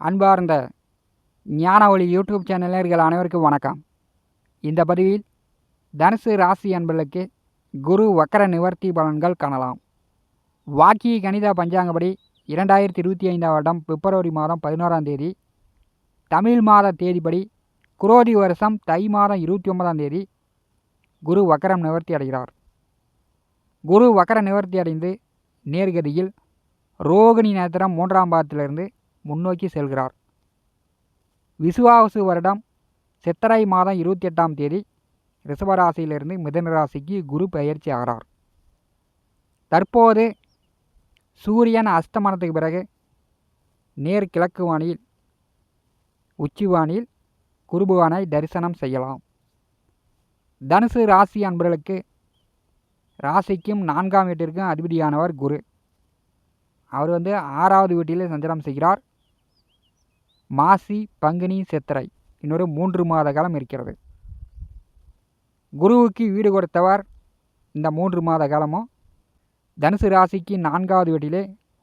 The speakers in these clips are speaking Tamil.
அன்பார்ந்த ஞானவழி யூடியூப் சேனலர்கள் அனைவருக்கும் வணக்கம். இந்த பதிவில் தனுசு ராசி அன்பர்களுக்கு குரு வக்கர நிவர்த்தி பலன்கள் காணலாம். வாக்கிய கணித பஞ்சாங்கப்படி 2025 வருடம் பிப்ரவரி மாதம் 11ஆம் தேதி, தமிழ் மாத தேதிப்படி குரோதி வருஷம் தை மாதம் 29ஆம் தேதி குரு வக்கரம் நிவர்த்தி அடைகிறார். குரு வக்கர நிவர்த்தி அடைந்து நேர்கதியில் ரோகிணி நட்சத்திரம் 3ஆம் பாதத்திலிருந்து முன்னோக்கி செல்கிறார். விசுவாவசு வருடம் சித்திரை மாதம் 28ஆம் தேதி ரிஷபராசியிலிருந்து மிதுன ராசிக்கு குரு பெயர்ச்சி ஆகிறார். தற்போது சூரியன் அஸ்தமனத்துக்கு பிறகு நேர் கிழக்கு வானில் உச்சிவானில் குருபுவானை தரிசனம் செய்யலாம். தனுசு ராசி அன்பர்களுக்கு ராசிக்கும் 4ஆம் வீட்டிற்கும் அதிபதியானவர் குரு. அவர் 6வது வீட்டிலே சஞ்சாரம் செய்கிறார். மாசி பங்குனி சித்திரை இன்னொரு 3 மாத காலம் இருக்கிறது. குருவுக்கு வீடு கொடுத்தவர் இந்த 3 மாத காலமும் தனுசு ராசிக்கு 4ஆவது வீட்டிலே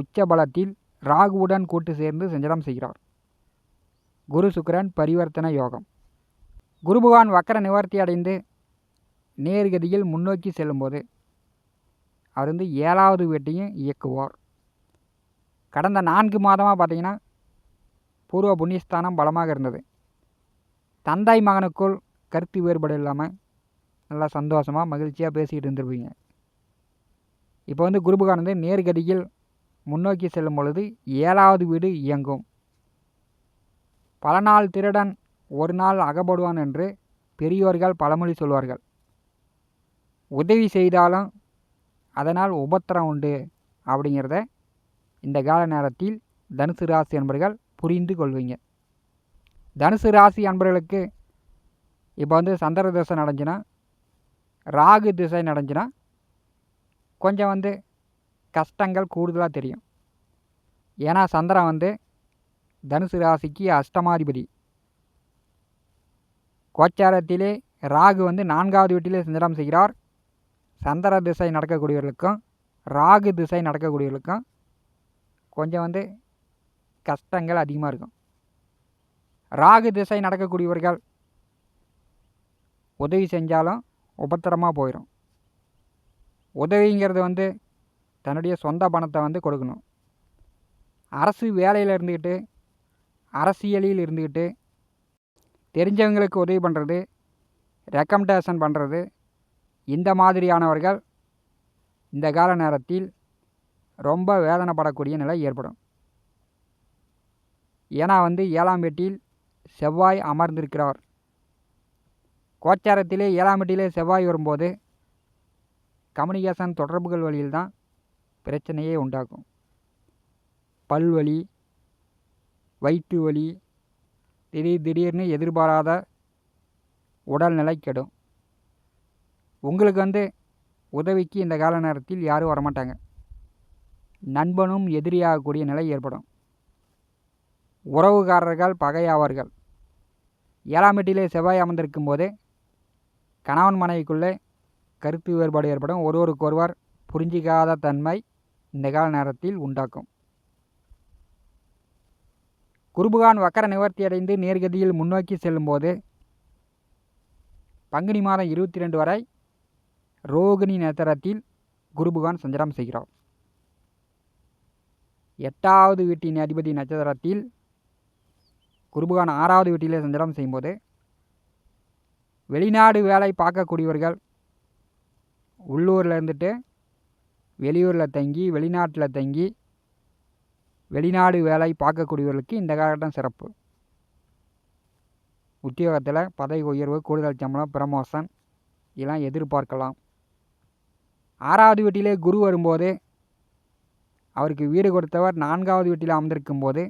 உச்ச பலத்தில் ராகுவுடன் கூட்டு சேர்ந்து சஞ்சாரம் செய்கிறார். குரு சுக்கிரன் பரிவர்த்தனை யோகம். குரு பகவான் வக்கர நிவர்த்தி அடைந்து நேர்கதியில் முன்னோக்கி செல்லும்போது அவர் 7வது வீட்டையும் இயக்குவார். கடந்த 4 மாதமாக பார்த்தீங்கன்னா பூர்வ புண்ணியஸ்தானம் பலமாக இருந்தது. தந்தை மகனுக்குள் கருத்து வேறுபாடு இல்லாமல் நல்லா சந்தோஷமாக மகிழ்ச்சியாக பேசிக்கிட்டு இருந்துருப்பீங்க. இப்போ குரு பகவான் நேர்கதியில் முன்னோக்கி செல்லும் பொழுது 7வது வீடு இயங்கும். பல நாள் திருடன் ஒரு நாள் அகப்படுவான் என்று பெரியோர்கள் பழமொழி சொல்வார்கள். உதவி செய்தாலும் அதனால் உபத்திரம் உண்டு அப்படிங்கிறத இந்த கால நேரத்தில் தனுசு ராசி அன்பர்கள் புரிந்து கொள்வீங்க. தனுசு ராசி அன்பர்களுக்கு இப்போ சந்திர திசை நடந்துச்சுன்னா, ராகு திசை நடந்துச்சுன்னா கொஞ்சம் கஷ்டங்கள் கூடுதலாக தெரியும். ஏன்னா சந்திரன் தனுசு ராசிக்கு அஷ்டமாதிபதி. கோச்சாரத்திலே ராகு 4ஆவது வீட்டிலே சஞ்சாரம் செய்கிறார். சந்திர திசை நடக்கக்கூடியவர்களுக்கும் ராகு திசை நடக்கக்கூடியவர்களுக்கும் கொஞ்சம் கஷ்டங்கள் அதிகமாக இருக்கும். ராகு திசை நடக்கக்கூடியவர்கள் உதவி செஞ்சாலும் உபத்திரமாக போயிடும். உதவிங்கிறது தன்னுடைய சொந்த பணத்தை கொடுக்கணும். அரசு வேலையில் இருந்துக்கிட்டு அரசியலில் இருந்துக்கிட்டு தெரிஞ்சவங்களுக்கு உதவி பண்ணுறது, ரெக்கமெண்டேஷன் பண்ணுறது, இந்த மாதிரியானவர்கள் இந்த கால நேரத்தில் ரொம்ப வேதனைப்படக்கூடிய நிலை ஏற்படும். ஏன்னா 7ஆம் வீட்டில் செவ்வாய் அமர்ந்திருக்கிறார். கோச்சாரத்திலே 7ஆம் வீட்டிலே செவ்வாய் வரும்போது கம்யூனிகேஷன் தொடர்புகள் வழியில்தான் பிரச்சனையே உண்டாக்கும். பல்வலி, வயிற்று வலி, திடீர்னு எதிர்பாராத உடல்நிலை கெடும். உங்களுக்கு உதவிக்கு இந்த கால நேரத்தில் யாரும் வரமாட்டாங்க. நண்பனும் எதிரியாகக்கூடிய நிலை ஏற்படும். உறவுக்காரர்கள் பகையாவார்கள். 7ஆம் வீட்டிலே செவ்வாய் அமர்ந்திருக்கும் போது கணவன் மனைவிக்குள்ளே கருத்து வேறுபாடு ஏற்படும். ஒருவருக்கொருவர் புரிஞ்சிக்காத தன்மை இந்த கால நேரத்தில் உண்டாக்கும். குருபகான் வக்கர நிவர்த்தி அடைந்து நேர்கதியில் முன்னோக்கி செல்லும்போது பங்குனி மாதம் 22 வரை ரோகிணி நட்சத்திரத்தில் குருபகான் சஞ்சாரம் செய்கிறார். 8வது வீட்டின் அதிபதி நட்சத்திரத்தில் குருபகான் 6வது வீட்டிலே சஞ்சாரம் செய்யும்போது வெளிநாடு வேலை பார்க்கக்கூடியவர்கள் உள்ளூரில் இருந்துட்டு வெளியூரில் தங்கி வெளிநாட்டில் தங்கி வெளிநாடு வேலை பார்க்கக்கூடியவர்களுக்கு இந்த காலகட்டம் சிறப்பு. உத்தியோகத்தில் பதவி உயர்வு, கூடுதல் சம்பளம், ப்ரமோஷன் இதெல்லாம் எதிர்பார்க்கலாம். 6வது வீட்டிலே குரு வரும்போது அவருக்கு வீடு கொடுத்தவர் 4ஆவது வீட்டில் அமர்ந்திருக்கும் போது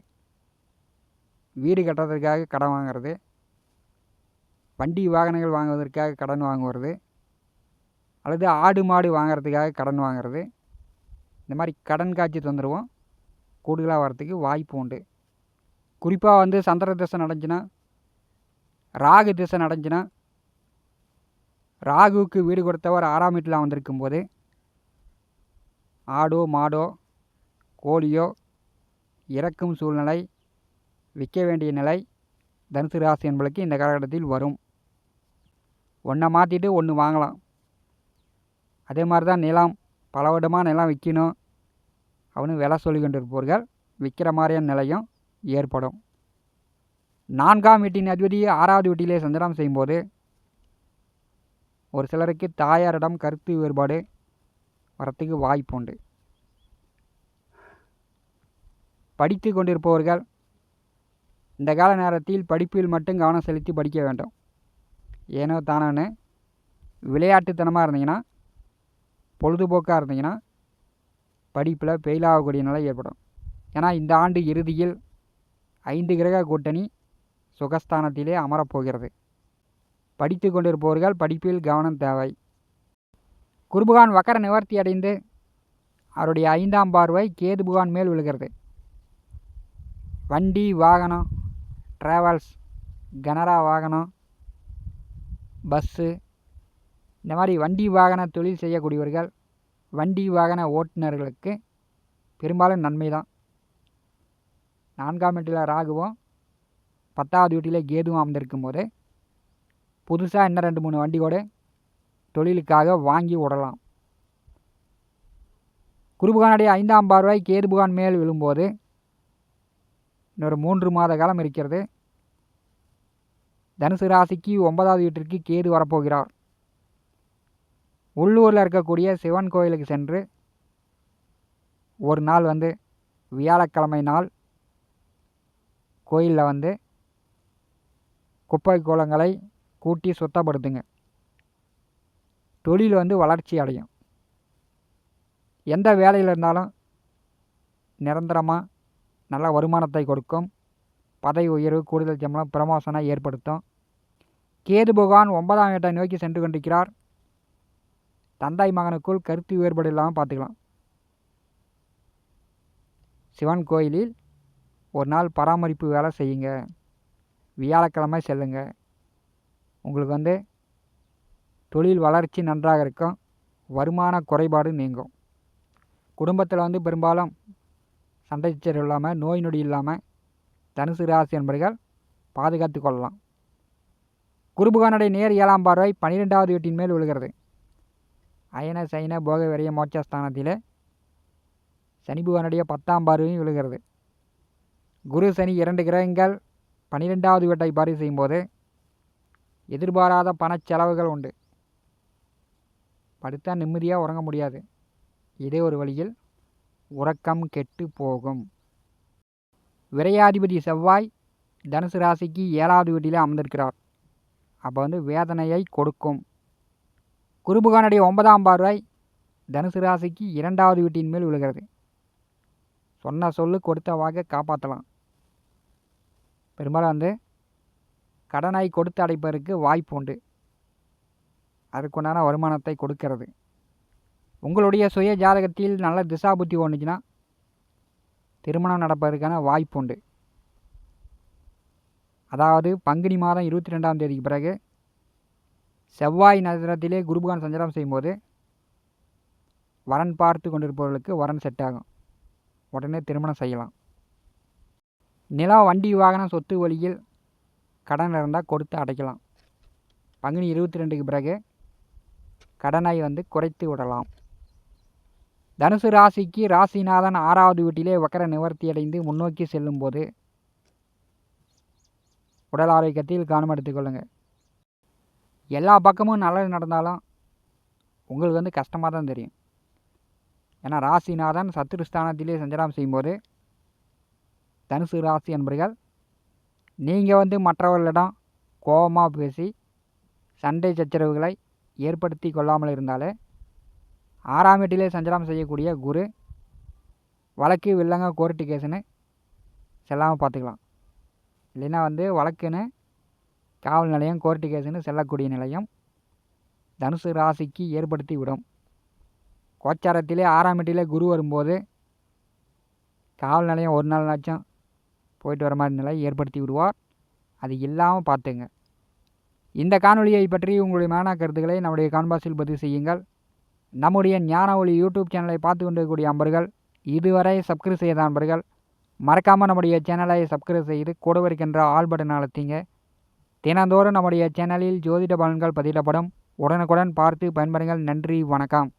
வீடு கட்டுறதுக்காக கடன் வாங்கிறது, வண்டி வாகனங்கள் வாங்குவதற்காக கடன் வாங்குவது, அல்லது ஆடு மாடு வாங்கிறதுக்காக கடன் வாங்கிறது, இந்த மாதிரி கடன் காட்சி தொந்தரவும் கூடுதலாக வரத்துக்கு வாய்ப்பு உண்டு. குறிப்பாக சந்திர திசை நடந்துச்சுன்னா, ராகு திசை நடந்துச்சுன்னா, ராகுவுக்கு வீடு கொடுத்தவர் 6ஆம் வீட்டில் வந்திருக்கும் போது ஆடோ மாடோ கோழியோ இறக்கும் சூழ்நிலை விற்க வேண்டிய நிலை தனுசு ராசி என்பதற்கு இந்த காலகட்டத்தில் வரும். ஒன்றை மாற்றிட்டு ஒன்று வாங்கலாம். அதே மாதிரி தான் நிலம், பல வருடமாக நிலம் விற்கணும் அவனு விலை சொல்லி கொண்டு இருப்பவர்கள் விற்கிற மாதிரியான நிலையும் ஏற்படும். 4ஆம் வீட்டின் அதிபதி 6வது வீட்டிலே சஞ்சாரம் செய்யும்போது ஒரு சிலருக்கு தாயாரிடம் கருத்து வேறுபாடு வரத்துக்கு வாய்ப்பு உண்டு. படித்து கொண்டிருப்பவர்கள் இந்த கால நேரத்தில் படிப்பில் மட்டும் கவனம் செலுத்தி படிக்க வேண்டும். ஏனோ தானோன்னு விளையாட்டுத்தனமாக இருந்தீங்கன்னா, பொழுதுபோக்காக இருந்தீங்கன்னா படிப்பில் ஃபெயில் ஆகக்கூடிய நிலை ஏற்படும். ஏன்னா இந்த ஆண்டு இறுதியில் 5 கிரக கூட்டணி சுகஸ்தானத்திலே அமரப்போகிறது. படித்து கொண்டிருப்பவர்கள் படிப்பில் கவனம் தேவை. குருபகவான் வக்கர நிவர்த்தி அடைந்து அவருடைய 5ஆம் பார்வை கேது பகவான் மேல் விழுகிறது. வண்டி வாகனம், ட்ராவல்ஸ், கனரா வாகனம், பஸ்ஸு, இந்த மாதிரி வண்டி வாகன தொழில் செய்யக்கூடியவர்கள், வண்டி வாகன ஓட்டுநர்களுக்கு பெரும்பாலும் நன்மை தான். 4ஆம் வீட்டில் ராகுவும் 10வது வீட்டிலே கேதுவும் அமர்ந்திருக்கும் போது புதுசாக இன்னும் 2-3 வண்டி கூட தொழிலுக்காக வாங்கி விடலாம். குருபகவானுடைய 5ஆம் பார்வை கேது பகவான் மேல் விழும்போது இன்னொரு 3 மாத காலம் இருக்கிறது. தனுசு ராசிக்கு 9வது வீட்டிற்கு கேது வரப்போகிறார். உள்ளூரில் இருக்கக்கூடிய சிவன் கோயிலுக்கு சென்று ஒரு நாள் வியாழக்கிழமை நாள் கோயிலில் குப்பை கோலங்களை கூட்டி சுத்தப்படுத்துங்க. தொழில் வளர்ச்சி அடையும். எந்த வேலையில் இருந்தாலும் நிரந்தரமாக நல்ல வருமானத்தை கொடுக்கும். பதவி உயர்வு, கூடுதல் சம்பளம், ப்ரமோஷனை ஏற்படுத்தும். கேது பகவான் 9ஆம் வீட்டை நோக்கி சென்று கொண்டிருக்கிறார். தந்தை மகனுக்குள் கருத்து வேறுபாடு இல்லாமல் பார்த்துக்கலாம். சிவன் கோயிலில் ஒரு நாள் பராமரிப்பு வேலை செய்யுங்க. வியாழக்கிழமை செல்லுங்க. உங்களுக்கு தொழில் வளர்ச்சி நன்றாக இருக்கும். வருமான குறைபாடு நீங்கும். குடும்பத்தில் பெரும்பாலும் சண்டை சச்சரவு இல்லாமல், நோய் நொடி இல்லாமல் தனுசு ராசி என்பவர்கள் பாதுகாத்து கொள்ளலாம். குருபகவானுடைய நேர் 7ஆம் பார்வை 12வது வீட்டின் மேல் விழுகிறது. அயன சைன போக விரைய மோட்சஸ்தானத்திலே சனி பகவானுடைய 10ஆம் பார்வையும் விழுகிறது. குரு சனி 2 கிரகங்கள் 12வது வீட்டை பார்வை செய்யும்போது எதிர்பாராத பணச்செலவுகள் உண்டு. படுத்தா நிம்மதியாக உறங்க முடியாது. இதே ஒரு வழியில் உறக்கம் கெட்டு போகும். விரையாதிபதி செவ்வாய் தனுசு ராசிக்கு 7வது வீட்டிலே அமர்ந்திருக்கிறார். அப்போ வேதனையை கொடுக்கும். குருபகவானுடைய 9ஆம் பார்வை தனுசு ராசிக்கு 2வது வீட்டின் மேல் விழுகிறது. சொன்ன சொல்லு கொடுத்த வாக்கை காப்பாற்றலாம். பெரும்பாலும் கடனை கொடுத்து அடைப்பதற்கு வாய்ப்பு உண்டு. அதுக்குண்டான வருமானத்தை கொடுக்கிறது. உங்களுடைய சுய ஜாதகத்தில் நல்ல திசாபுத்தி ஒன்றுச்சுன்னா திருமணம் நடப்பதற்கான வாய்ப்பு உண்டு. அதாவது பங்குனி மாதம் 22ஆம் தேதிக்கு பிறகு செவ்வாய் நட்சத்திரத்திலே குருபகவான் சஞ்சாரம் செய்யும்போது வரன் பார்த்து கொண்டிருப்பவர்களுக்கு வரன் செட் ஆகும். உடனே திருமணம் செய்யலாம். நிலம், வண்டி, வாகனம், சொத்து வழியில் கடன் இருந்தால் கொடுத்து அடைக்கலாம். பங்குனி 22க்கு பிறகு கடனை குறைத்து விடலாம். தனுசு ராசிக்கு ராசிநாதன் 6வது வீட்டிலே வக்கர நிவர்த்தி அடைந்து முன்னோக்கி செல்லும்போது உடல் ஆரோக்கியத்தில் கவனம் எடுத்துக்கொள்ளுங்கள். எல்லா பக்கமும் நல்லது நடந்தாலும் உங்களுக்கு கஷ்டமாக தான் தெரியும். ஏன்னா ராசிநாதன் சத்துருஸ்தானத்திலே சஞ்சாரம் செய்யும்போது தனுசு ராசி என்பர்கள் நீங்கள் மற்றவர்களிடம் கோபமாக பேசி சண்டை சச்சரவுகளை ஏற்படுத்தி கொள்ளாமல் இருந்தாலே 6ஆம் வீட்டிலே சஞ்சாரம் செய்யக்கூடிய குரு வழக்கு, வில்லங்க, கோர்ட்டு கேஸுன்னு செல்லாமல் பார்த்துக்கலாம். இல்லைன்னா வழக்குன்னு காவல் நிலையம், கோர்ட்டு கேஸுன்னு செல்லக்கூடிய நிலையம் தனுசு ராசிக்கு ஏற்படுத்தி விடும். கோச்சாரத்திலே 6ஆம் வீட்டிலே குரு வரும்போது காவல் நிலையம் ஒரு நாள்னாச்சும் போயிட்டு வர மாதிரி நிலை ஏற்படுத்தி விடுவார். அது இல்லாமல் பார்த்துங்க. இந்த காணொலியை பற்றி உங்களுடைய மேலான கருத்துக்களை நம்முடைய கான்பாஸில் பதிவு செய்யுங்கள். நம்முடைய ஞான ஒளி யூடியூப் சேனலை பார்த்து கொண்டிருக்கக்கூடிய அன்பர்கள், இதுவரை சப்ஸ்கிரைப் செய்த அன்பர்கள் மறக்காமல் நம்முடைய சேனலை சப்ஸ்கிரைப் செய்து கூட இருக்கின்ற ஆல் பட்டன் அழுத்திங்க. தினந்தோறும் நம்முடைய சேனலில் ஜோதிட பலன்கள் பதிவிடப்படும். உடனுக்குடன் பார்த்து பயன்பெறுங்கள். நன்றி, வணக்கம்.